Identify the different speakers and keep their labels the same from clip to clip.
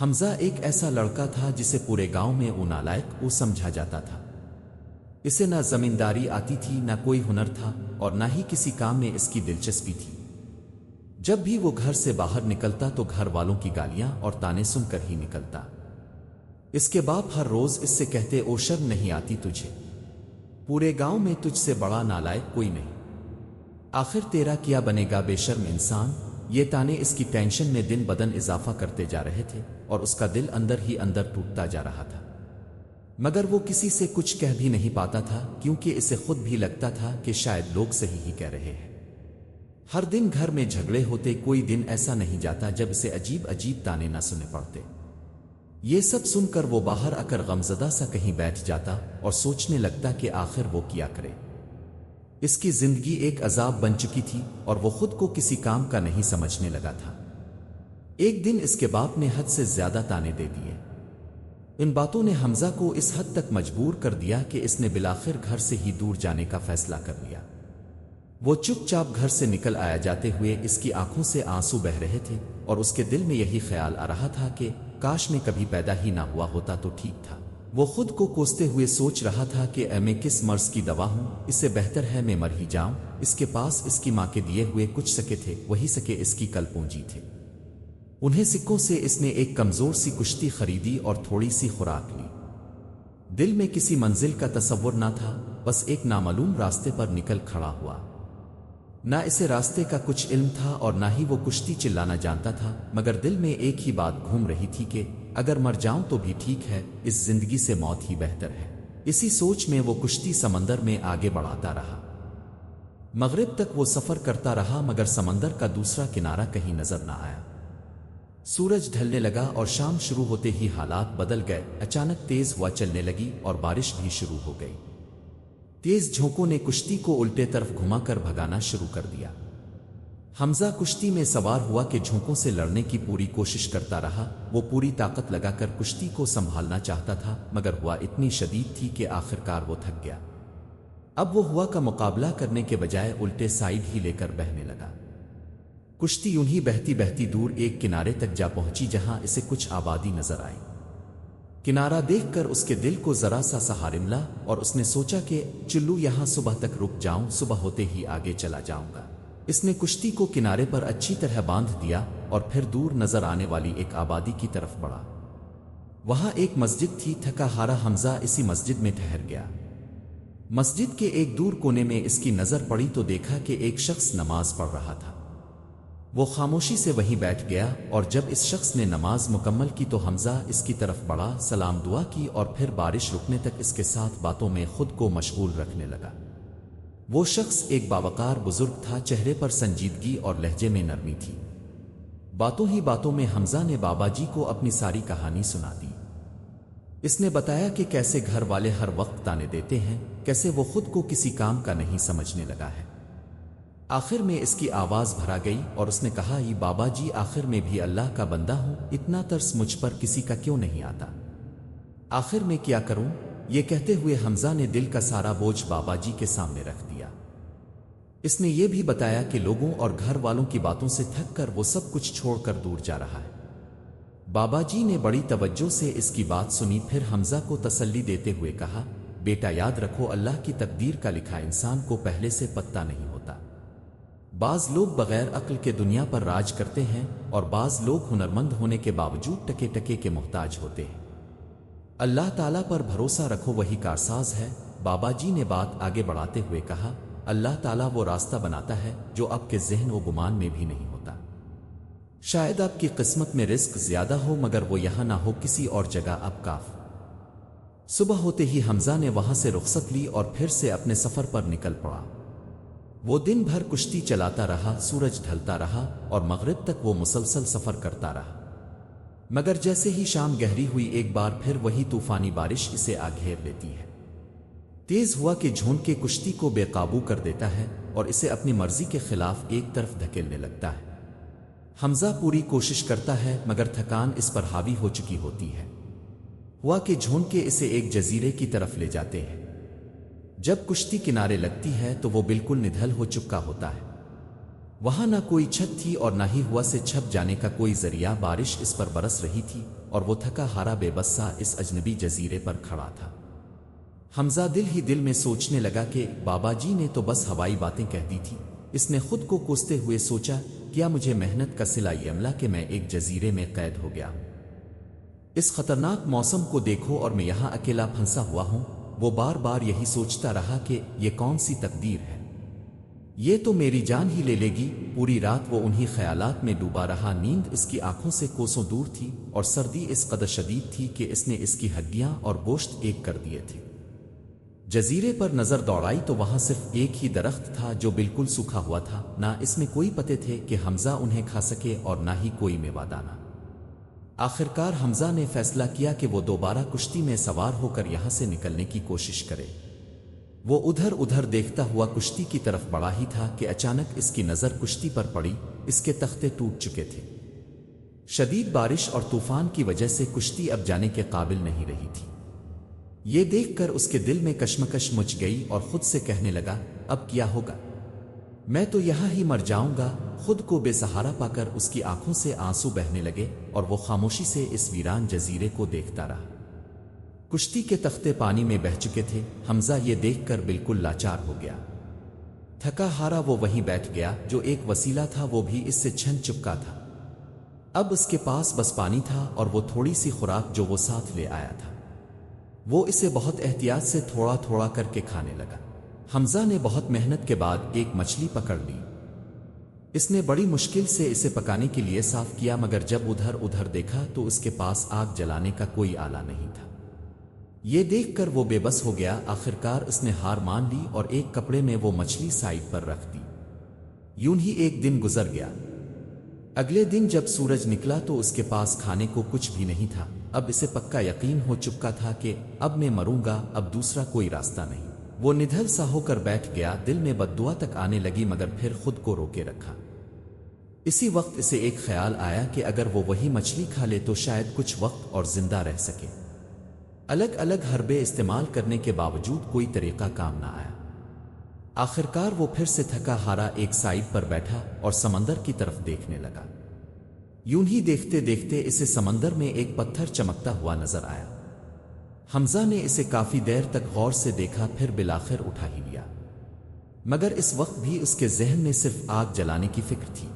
Speaker 1: حمزہ ایک ایسا لڑکا تھا جسے پورے گاؤں میں نالائق سمجھا جاتا تھا۔ اسے نہ زمینداری آتی تھی، نہ کوئی ہنر تھا، اور نہ ہی کسی کام میں اس کی دلچسپی تھی۔ جب بھی وہ گھر سے باہر نکلتا تو گھر والوں کی گالیاں اور طعنے سن کر ہی نکلتا۔ اس کے باپ ہر روز اس سے کہتے، او شرم نہیں آتی تجھے؟ پورے گاؤں میں تجھ سے بڑا نالائق کوئی نہیں، آخر تیرا کیا بنے گا بے شرم انسان۔ یہ طعنے اس کی ٹینشن میں دن بدن اضافہ کرتے جا رہے تھے اور اس کا دل اندر ہی اندر ٹوٹتا جا رہا تھا، مگر وہ کسی سے کچھ کہہ بھی نہیں پاتا تھا، کیونکہ اسے خود بھی لگتا تھا کہ شاید لوگ صحیح ہی کہہ رہے ہیں۔ ہر دن گھر میں جھگڑے ہوتے، کوئی دن ایسا نہیں جاتا جب اسے عجیب عجیب طعنے نہ سنے پڑتے۔ یہ سب سن کر وہ باہر آ کر غمزدہ سا کہیں بیٹھ جاتا اور سوچنے لگتا کہ آخر وہ کیا کرے۔ اس کی زندگی ایک عذاب بن چکی تھی اور وہ خود کو کسی کام کا نہیں سمجھنے لگا تھا۔ ایک دن اس کے باپ نے حد سے زیادہ طعنے دے دیے۔ ان باتوں نے حمزہ کو اس حد تک مجبور کر دیا کہ اس نے بالآخر گھر سے ہی دور جانے کا فیصلہ کر لیا۔ وہ چپ چاپ گھر سے نکل آیا، جاتے ہوئے اس کی آنکھوں سے آنسو بہہ رہے تھے اور اس کے دل میں یہی خیال آ رہا تھا کہ کاش میں کبھی پیدا ہی نہ ہوا ہوتا تو ٹھیک تھا۔ وہ خود کو کوستے ہوئے سوچ رہا تھا کہ میں کس مرض کی دوا ہوں، اس سے بہتر ہے میں مر ہی جاؤں۔ اس کے پاس اس کی ماں کے دیے ہوئے کچھ سکے تھے، وہی سکے اس کی کل پونجی تھے۔ انہیں سکوں سے اس نے ایک کمزور سی کشتی خریدی اور تھوڑی سی خوراک لی۔ دل میں کسی منزل کا تصور نہ تھا، بس ایک نامعلوم راستے پر نکل کھڑا ہوا۔ نہ اسے راستے کا کچھ علم تھا اور نہ ہی وہ کشتی چلانا جانتا تھا، مگر دل میں ایک ہی بات گھوم رہی تھی کہ اگر مر جاؤں تو بھی ٹھیک ہے، اس زندگی سے موت ہی بہتر ہے۔ اسی سوچ میں وہ کشتی سمندر میں آگے بڑھاتا رہا۔ مغرب تک وہ سفر کرتا رہا، مگر سمندر کا دوسرا کنارہ کہیں نظر نہ آیا۔ سورج ڈھلنے لگا اور شام شروع ہوتے ہی حالات بدل گئے۔ اچانک تیز ہوا چلنے لگی اور بارش بھی شروع ہو گئی۔ تیز جھونکوں نے کشتی کو الٹے طرف گھما کر بھگانا شروع کر دیا۔ حمزہ کشتی میں سوار ہوا کہ جھونکوں سے لڑنے کی پوری کوشش کرتا رہا۔ وہ پوری طاقت لگا کر کشتی کو سنبھالنا چاہتا تھا، مگر ہوا اتنی شدید تھی کہ آخرکار وہ تھک گیا۔ اب وہ ہوا کا مقابلہ کرنے کے بجائے الٹے سائیڈ ہی لے کر بہنے لگا۔ کشتی یوں ہی بہتی بہتی دور ایک کنارے تک جا پہنچی، جہاں اسے کچھ آبادی نظر آئی۔ کنارہ دیکھ کر اس کے دل کو ذرا سا سہارا ملا اور اس نے سوچا کہ چلو یہاں صبح تک رک جاؤں، صبح ہوتے ہی آگے چلا جاؤں گا۔ اس نے کشتی کو کنارے پر اچھی طرح باندھ دیا اور پھر دور نظر آنے والی ایک آبادی کی طرف بڑھا۔ وہاں ایک مسجد تھی۔ تھکا ہارا حمزہ اسی مسجد میں ٹھہر گیا۔ مسجد کے ایک دور کونے میں اس کی نظر پڑی تو دیکھا کہ ایک شخص نماز پڑھ رہا تھا۔ وہ خاموشی سے وہیں بیٹھ گیا اور جب اس شخص نے نماز مکمل کی تو حمزہ اس کی طرف بڑھا، سلام دعا کی اور پھر بارش رکنے تک اس کے ساتھ باتوں میں خود کو مشغول رکھنے لگا۔ وہ شخص ایک باوقار بزرگ تھا، چہرے پر سنجیدگی اور لہجے میں نرمی تھی۔ باتوں ہی باتوں میں حمزہ نے بابا جی کو اپنی ساری کہانی سنا دی۔ اس نے بتایا کہ کیسے گھر والے ہر وقت طعنے دیتے ہیں، کیسے وہ خود کو کسی کام کا نہیں سمجھنے لگا ہے۔ آخر میں اس کی آواز بھرا گئی اور اس نے کہا، یہ بابا جی آخر میں بھی اللہ کا بندہ ہوں، اتنا ترس مجھ پر کسی کا کیوں نہیں آتا؟ آخر میں کیا کروں؟ یہ کہتے ہوئے حمزہ نے دل کا سارا بوجھ بابا جی کے سامنے رکھ دیا۔ اس نے یہ بھی بتایا کہ لوگوں اور گھر والوں کی باتوں سے تھک کر وہ سب کچھ چھوڑ کر دور جا رہا ہے۔ بابا جی نے بڑی توجہ سے اس کی بات سنی، پھر حمزہ کو تسلی دیتے ہوئے کہا، بیٹا یاد رکھو، اللہ کی تقدیر کا لکھا انسان کو پہلے سے پتہ نہیں ہوتا۔ بعض لوگ بغیر عقل کے دنیا پر راج کرتے ہیں اور بعض لوگ ہنرمند ہونے کے باوجود ٹکے ٹکے کے محتاج ہوتے ہیں۔ اللہ تعالیٰ پر بھروسہ رکھو، وہی کارساز ہے۔ بابا جی نے بات آگے بڑھاتے ہوئے کہا، اللہ تعالیٰ وہ راستہ بناتا ہے جو آپ کے ذہن و گمان میں بھی نہیں ہوتا۔ شاید آپ کی قسمت میں رزق زیادہ ہو، مگر وہ یہاں نہ ہو، کسی اور جگہ آپ کاف۔ صبح ہوتے ہی حمزہ نے وہاں سے رخصت لی اور پھر سے اپنے سفر پر نکل پڑا۔ وہ دن بھر کشتی چلاتا رہا، سورج ڈھلتا رہا اور مغرب تک وہ مسلسل سفر کرتا رہا، مگر جیسے ہی شام گہری ہوئی ایک بار پھر وہی طوفانی بارش اسے آ گھیر لیتی ہے۔ تیز ہوا کہ جھونک کے کشتی کو بے قابو کر دیتا ہے اور اسے اپنی مرضی کے خلاف ایک طرف دھکیلنے لگتا ہے۔ حمزہ پوری کوشش کرتا ہے مگر تھکان اس پر حاوی ہو چکی ہوتی ہے۔ ہوا کہ جھونک کے اسے ایک جزیرے کی طرف لے جاتے ہیں۔ جب کشتی کنارے لگتی ہے تو وہ بالکل ندھل ہو چکا ہوتا ہے۔ वहां ना कोई छत थी और ना ही हवा से छप जाने का कोई जरिया। बारिश इस पर बरस रही थी और वो थका हारा बेबस सा इस अजनबी जजीरे पर खड़ा था। हमजा दिल ही दिल में सोचने लगा कि बाबा जी ने तो बस हवाई बातें कह दी थी। इसने खुद को कोसते हुए सोचा, क्या मुझे मेहनत का सिला ये अमला कि मैं एक जजीरे में कैद हो गया। इस खतरनाक मौसम को देखो और मैं यहाँ अकेला फंसा हुआ हूँ। वो बार बार यही सोचता रहा कि ये कौन सी तकदीर है, ये तो मेरी जान ही ले लेगी। पूरी रात वो उन्हीं ख्यालात में डूबा रहा। नींद इसकी आंखों से कोसों दूर थी और सर्दी इस कदर शदीद थी कि इसने इसकी हड्डियां और गोश्त एक कर दिए थे। जजीरे पर नजर दौड़ाई तो वहां सिर्फ एक ही दरख्त था जो बिल्कुल सूखा हुआ था। ना इसमें कोई पत्ते थे कि हमजा उन्हें खा सके और ना ही कोई मेवादाना। आखिरकार हमजा ने फैसला किया कि वो दोबारा कुश्ती में सवार होकर यहां से निकलने की कोशिश करे। वो उधर उधर देखता हुआ कुश्ती की तरफ बढ़ा ही था कि अचानक इसकी नजर कुश्ती पर पड़ी। इसके तख्ते टूट चुके थे। शदीद बारिश और तूफान की वजह से कुश्ती अब जाने के काबिल नहीं रही थी। ये देखकर उसके दिल में कश्मकश मच गई और खुद से कहने लगा, अब क्या होगा, मैं तो यहां ही मर जाऊंगा। खुद को बेसहारा पाकर उसकी आंखों से आंसू बहने लगे और वो खामोशी से इस वीरान जजीरे को देखता रहा। कुश्ती के तख्ते पानी में बह चुके थे। हमजा ये देखकर बिल्कुल लाचार हो गया। थका हारा वो वहीं बैठ गया। जो एक वसीला था वो भी इससे छन चुका था। अब उसके पास बस पानी था और वो थोड़ी सी खुराक जो वो साथ ले आया था, वो इसे बहुत एहतियात से थोड़ा थोड़ा करके खाने लगा। हमजा ने बहुत मेहनत के बाद एक मछली पकड़ ली। इसने बड़ी मुश्किल से इसे पकाने के लिए साफ किया, मगर जब उधर उधर देखा तो उसके पास आग जलाने का कोई आला नहीं था। ये देखकर वो बेबस हो गया। आखिरकार उसने हार मान ली और एक कपड़े में वो मछली साइड पर रख दी। यूं ही एक दिन गुजर गया। अगले दिन जब सूरज निकला तो उसके पास खाने को कुछ भी नहीं था। अब इसे पक्का यकीन हो चुका था कि अब मैं मरूंगा, अब दूसरा कोई रास्ता नहीं। वो निधल सा होकर बैठ गया। दिल में बद्दुआ तक आने लगी, मगर फिर खुद को रोके रखा। इसी वक्त इसे एक ख्याल आया कि अगर वो वही मछली खा ले तो शायद कुछ वक्त और जिंदा रह सके। अलग अलग हरबे इस्तेमाल करने के बावजूद कोई तरीका काम ना आया। आखिरकार वो फिर से थका हारा एक साइड पर बैठा और समंदर की तरफ देखने लगा। यूं ही देखते देखते इसे समंदर में एक पत्थर चमकता हुआ नजर आया। हमजा ने इसे काफी देर तक गौर से देखा, फिर बिलाखिर उठा ही लिया। मगर इस वक्त भी उसके जहन में सिर्फ आग जलाने की फिक्र थी।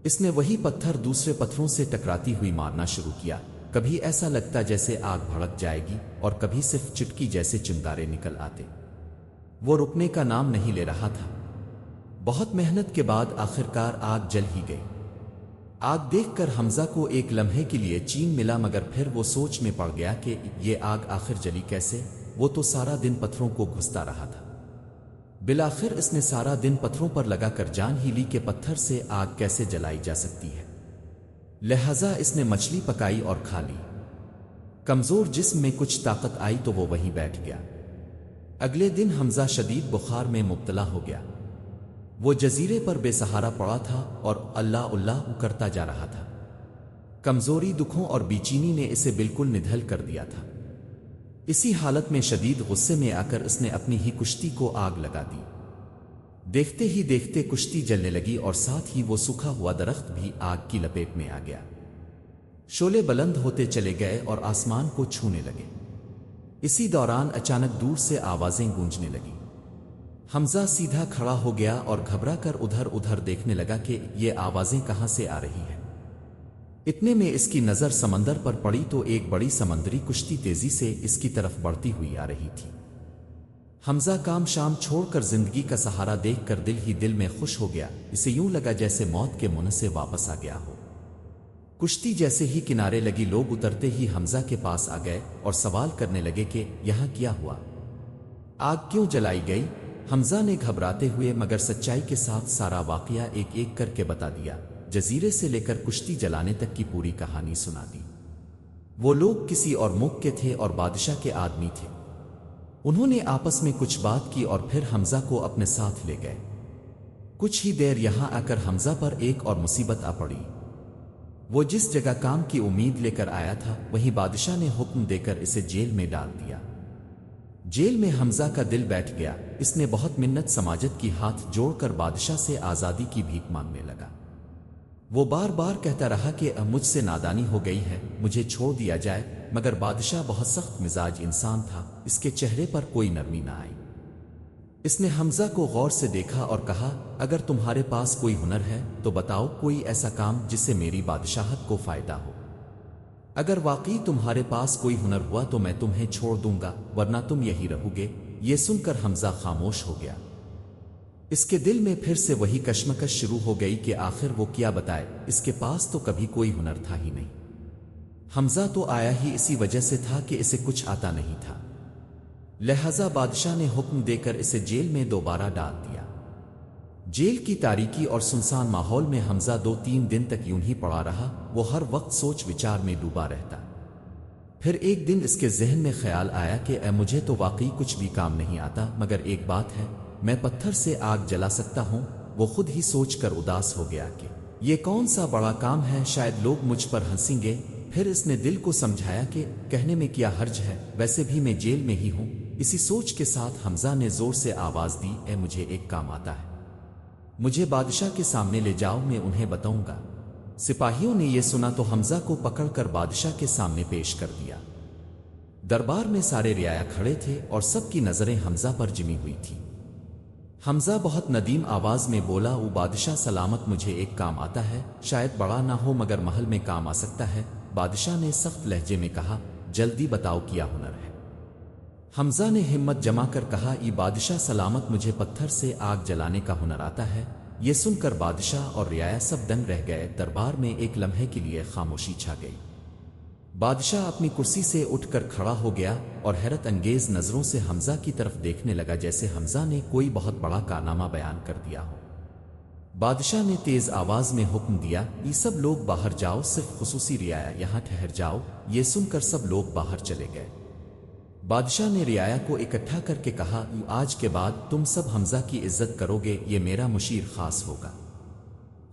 Speaker 1: इसने वही पत्थर दूसरे पत्थरों से टकराती हुई मारना शुरू किया। कभी ऐसा लगता जैसे आग भड़क जाएगी और कभी सिर्फ चुटकी जैसे चिंगारे निकल आते। वो रुकने का नाम नहीं ले रहा था। बहुत मेहनत के बाद आखिरकार आग जल ही गई। आग देखकर हमजा को एक लम्हे के लिए चैन मिला, मगर फिर वो सोच में पड़ गया कि ये आग आखिर जली कैसे। वो तो सारा दिन पत्थरों को घुसता रहा था। बिलाखिर इसने सारा दिन पत्थरों पर लगाकर जान ही ली कि पत्थर से आग कैसे जलाई जा सकती है। लिहाजा इसने मछली पकाई और खा ली। कमजोर जिस्म में कुछ ताकत आई तो वो वहीं बैठ गया। अगले दिन हमजा शदीद बुखार में मुब्तला हो गया। वो जजीरे पर बेसहारा पड़ा था और अल्लाह उल्लाह करता जा रहा था। कमजोरी, दुखों और बेचैनी ने इसे बिल्कुल निधल कर दिया था। इसी हालत में शदीद गुस्से में आकर उसने अपनी ही कुश्ती को आग लगा दी। देखते ही देखते कुश्ती जलने लगी और साथ ही वो सूखा हुआ दरख्त भी आग की लपेट में आ गया। शोले बुलंद होते चले गए और आसमान को छूने लगे। इसी दौरान अचानक दूर से आवाजें गूंजने लगी। हमजा सीधा खड़ा हो गया और घबरा कर उधर उधर देखने लगा कि ये आवाजें कहां से आ रही हैं। इतने में इसकी नजर समंदर पर पड़ी तो एक बड़ी समंदरी कुश्ती तेजी से इसकी तरफ बढ़ती हुई आ रही थी। हमजा काम शाम छोड़कर जिंदगी का सहारा देखकर दिल ही दिल में खुश हो गया। इसे यूं लगा जैसे मौत के मुंह से वापस आ गया हो। कुश्ती जैसे ही किनारे लगी, लोग उतरते ही हमजा के पास आ गए और सवाल करने लगे कि यहां क्या हुआ, आग क्यों जलाई गई। हमजा ने घबराते हुए मगर सच्चाई के साथ सारा वाकया एक एक करके बता दिया। जजीरे से लेकर कुश्ती जलाने तक की पूरी कहानी सुना दी। वो लोग किसी और मुल्क के थे और बादशाह के आदमी थे। उन्होंने आपस में कुछ बात की और फिर हमजा को अपने साथ ले गए। कुछ ही देर यहां आकर हमजा पर एक और मुसीबत आ पड़ी। वो जिस जगह काम की उम्मीद लेकर आया था वहीं बादशाह ने हुक्म देकर इसे जेल में डाल दिया। जेल में हमजा का दिल बैठ गया। इसने बहुत मिन्नत समाजत की, हाथ जोड़कर बादशाह से आज़ादी की भीख मांगने लगा। वो बार बार कहता रहा कि मुझसे नादानी हो गई है, मुझे छोड़ दिया जाए, मगर बादशाह बहुत सख्त मिजाज इंसान था, इसके चेहरे पर कोई नरमी ना आई। इसने हमजा को गौर से देखा और कहा, अगर तुम्हारे पास कोई हुनर है तो बताओ, कोई ऐसा काम जिससे मेरी बादशाहत को फायदा हो। अगर वाकई तुम्हारे पास कोई हुनर हुआ तो मैं तुम्हें छोड़ दूंगा, वरना तुम यही रहोगे। ये सुनकर हमजा खामोश हो गया। इसके दिल में फिर से वही कश्मकश शुरू हो गई कि आखिर वो क्या बताए, इसके पास तो कभी कोई हुनर था ही नहीं। हमजा तो आया ही इसी वजह से था कि इसे कुछ आता नहीं था। लिहाजा बादशाह ने हुक्म देकर इसे जेल में दोबारा डाल दिया। जेल की तारीकी और सुनसान माहौल में हमजा 2-3 दिन तक यूं ही पड़ा रहा। वो हर वक्त सोच विचार में डूबा रहता। फिर एक दिन इसके जहन में ख्याल आया कि मुझे तो वाकई कुछ भी काम नहीं आता, मगर एक बात है, मैं पत्थर से आग जला सकता हूं। वो खुद ही सोचकर उदास हो गया कि ये कौन सा बड़ा काम है, शायद लोग मुझ पर हंसेंगे। फिर इसने दिल को समझाया कि कहने में क्या हर्ज है, वैसे भी मैं जेल में ही हूं। इसी सोच के साथ हमजा ने जोर से आवाज दी, मुझे एक काम आता है, मुझे बादशाह के सामने ले जाओ, मैं उन्हें बताऊंगा। सिपाहियों ने यह सुना तो हमजा को पकड़कर बादशाह के सामने पेश कर दिया। दरबार में सारे रियाया खड़े थे और सबकी नजरें हमजा पर जमी हुई थी। हमजा बहुत नदीम आवाज में बोला, ओ बादशाह सलामत, मुझे एक काम आता है, शायद बड़ा ना हो मगर महल में काम आ सकता है। बादशाह ने सख्त लहजे में कहा, जल्दी बताओ क्या हुनर है। हमजा ने हिम्मत जमाकर कहा, ई बादशाह सलामत, मुझे पत्थर से आग जलाने का हुनर आता है। ये सुनकर बादशाह और रियाया सब दंग रह गए। दरबार में एक लम्हे के लिए खामोशी छा गई। बादशाह अपनी कुर्सी से उठकर खड़ा हो गया और हैरत अंगेज नजरों से हमजा की तरफ देखने लगा, जैसे हमजा ने कोई बहुत बड़ा कारनामा बयान कर दिया हो। बादशाह ने तेज आवाज में हुक्म दिया, ये सब लोग बाहर जाओ, सिर्फ खुसूसी रियाया यहां ठहर जाओ। ये सुनकर सब लोग बाहर चले गए। बादशाह ने रियाया को इकट्ठा करके कहा, आज के बाद तुम सब हमजा की इज्जत करोगे, ये मेरा मुशीर खास होगा।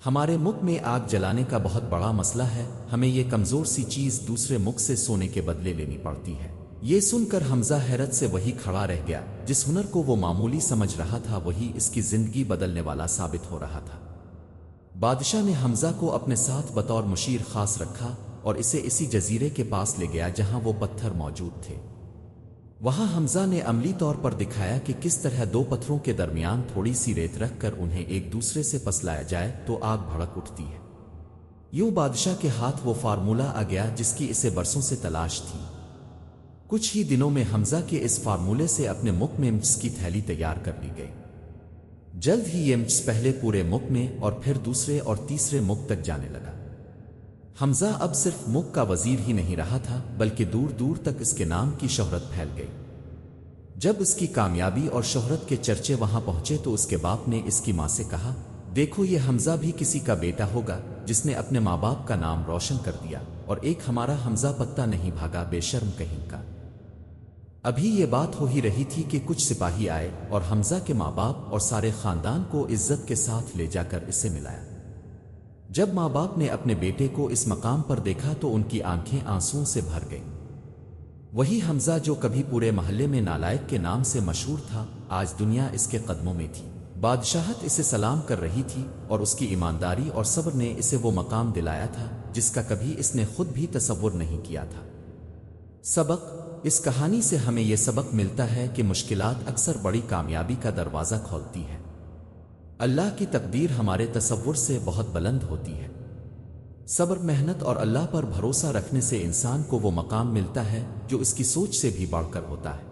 Speaker 1: हमारे मुल्क में आग जलाने का बहुत बड़ा मसला है, हमें ये कमजोर सी चीज दूसरे मुल्क से सोने के बदले लेनी पड़ती है। ये सुनकर हमजा हैरत से वही खड़ा रह गया। जिस हुनर को वो मामूली समझ रहा था वही इसकी जिंदगी बदलने वाला साबित हो रहा था। बादशाह ने हमजा को अपने साथ बतौर मुशीर खास रखा और इसे इसी जजीरे के पास ले गया जहां वो पत्थर मौजूद थे। वहां हमजा ने अमली तौर पर दिखाया कि किस तरह दो पत्थरों के दरमियान थोड़ी सी रेत रखकर उन्हें एक दूसरे से पसलाया जाए तो आग भड़क उठती है। यूं बादशाह के हाथ वो फार्मूला आ गया जिसकी इसे बरसों से तलाश थी। कुछ ही दिनों में हमजा के इस फार्मूले से अपने मुख में मिर्च की थैली तैयार कर ली गई। जल्द ही ये मिर्च पहले पूरे मुख में और फिर दूसरे और तीसरे मुख तक जाने लगा। हमजा अब सिर्फ मुल्क का वजीर ही नहीं रहा था, बल्कि दूर दूर तक इसके नाम की शोहरत फैल गई। जब उसकी कामयाबी और शोहरत के चर्चे वहां पहुंचे तो उसके बाप ने इसकी मां से कहा, देखो ये हमजा भी किसी का बेटा होगा जिसने अपने माँ बाप का नाम रोशन कर दिया, और एक हमारा हमजा पत्ता नहीं भागा, बेशर्म कहीं का। अभी ये बात हो ही रही थी कि कुछ सिपाही आए और हमजा के माँ बाप और सारे खानदान को इज्जत के साथ ले जाकर इससे मिलाया। जब माँ बाप ने अपने बेटे को इस मकाम पर देखा तो उनकी आंखें आंसुओं से भर गईं। वही हमजा जो कभी पूरे मोहल्ले में नालायक के नाम से मशहूर था, आज दुनिया इसके कदमों में थी। बादशाहत इसे सलाम कर रही थी और उसकी ईमानदारी और सब्र ने इसे वो मकाम दिलाया था जिसका कभी इसने खुद भी तसव्वुर नहीं किया था। सबक: इस कहानी से हमें यह सबक मिलता है कि मुश्किलात अक्सर बड़ी कामयाबी का दरवाज़ा खोलती है। अल्लाह की तकदीर हमारे तसव्वुर से बहुत बुलंद होती है। सब्र, मेहनत और अल्लाह पर भरोसा रखने से इंसान को वो मकाम मिलता है जो इसकी सोच से भी बढ़कर होता है।